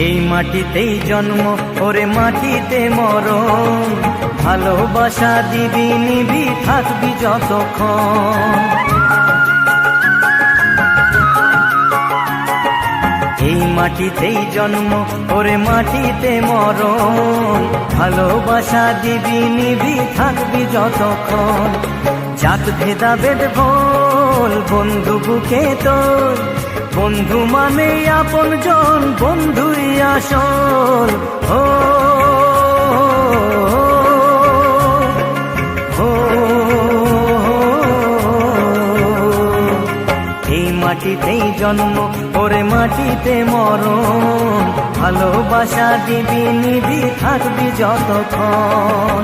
এই মাটিতেই জন্ম ওরে মাটিতে মরণ, ভালোবাসা দিবি নিবি থাকবি যতক্ষণ। এই মাটিতেই জন্ম ওরে মাটিতে মরণ, ভালোবাসা দিবি নিবি থাকবি যতক্ষণ। জাত ভেদাভেদ ভোল বন্ধু বুকে তোর, বন্ধু মানে আপন জন, বন্ধুই আসল। ও এই মাটিতেই জন্ম ওরে মাটিতে মরণ, ভালোবাসা দিবি নিবি থাকবি যতক্ষণ।